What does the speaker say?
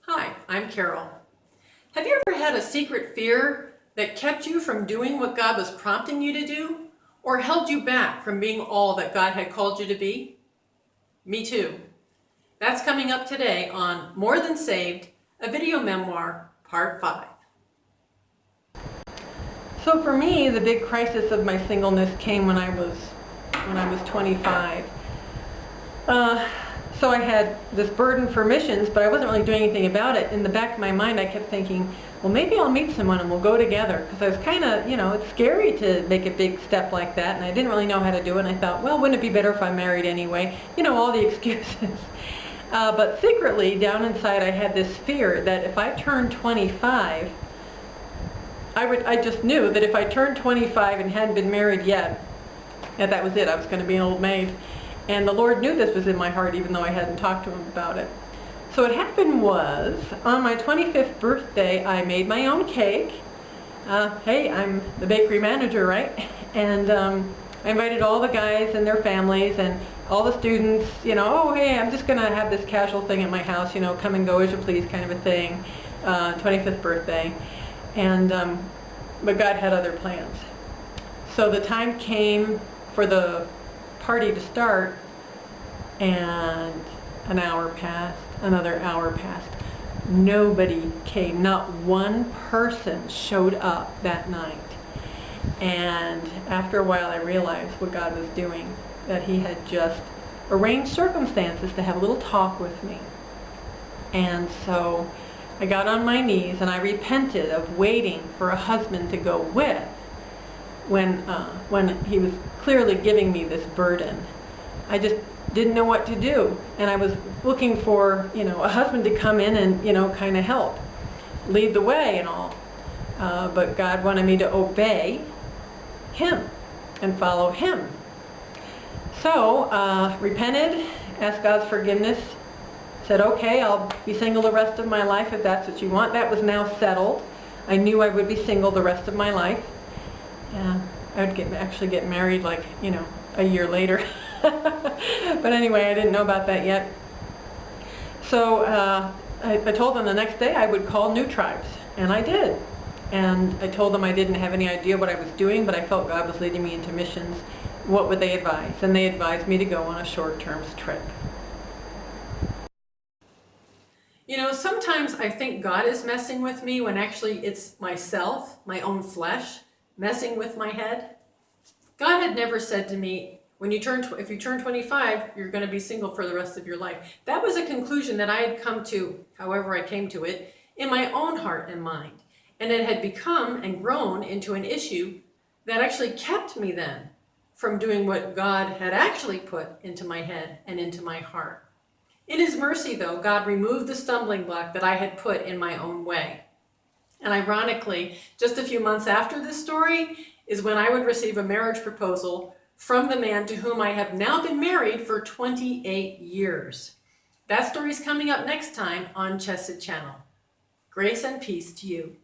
Hi, I'm Carol. Have you ever had a secret fear that kept you from doing what God was prompting you to do, or held you back from being all that God had called you to be? Me too. That's coming up today on More Than Saved, a video memoir, part 5. So for me, the big crisis of my singleness came when I was 25. So I had this burden for missions, but I wasn't really doing anything about it. In the back of my mind, I kept thinking, well, maybe I'll meet someone and we'll go together. Because I was kind of, it's scary to make a big step like that, and I didn't really know how to do it. And I thought, well, wouldn't it be better if I married anyway? All the excuses. But secretly, down inside, I had this fear that if I turned 25, I just knew that if I turned 25 and hadn't been married yet, that was it. I was going to be an old maid. And the Lord knew this was in my heart, even though I hadn't talked to Him about it. So what happened was, on my 25th birthday, I made my own cake. Hey, I'm the bakery manager, right? And I invited all the guys and their families and all the students, oh, hey, I'm just going to have this casual thing at my house, come and go as you please kind of a thing, 25th birthday. And but God had other plans. So the time came for the party to start, and an hour passed, another hour passed. Nobody came. Not one person showed up that night. And after a while I realized what God was doing, that He had just arranged circumstances to have a little talk with me. And so I got on my knees and I repented of waiting for a husband to go with when He was clearly giving me this burden. I just didn't know what to do, and I was looking for a husband to come in and kind of help lead the way and all, but God wanted me to obey Him and follow Him. So repented, asked God's forgiveness, said, okay, I'll be single the rest of my life if that's what you want. That was now settled. I knew I would be single the rest of my life. I would actually get married a year later. But anyway, I didn't know about that yet. So I told them the next day I would call new tribes, and I did. And I told them I didn't have any idea what I was doing, but I felt God was leading me into missions. What would they advise? And they advised me to go on a short-term trip. Sometimes I think God is messing with me when actually it's myself, my own flesh, messing with my head. God had never said to me, if you turn 25, you're going to be single for the rest of your life. That was a conclusion that I had come to, however I came to it, in my own heart and mind. And it had become and grown into an issue that actually kept me then from doing what God had actually put into my head and into my heart. In His mercy, though, God removed the stumbling block that I had put in my own way. And ironically, just a few months after this story is when I would receive a marriage proposal from the man to whom I have now been married for 28 years. That story is coming up next time on Chesed Channel. Grace and peace to you.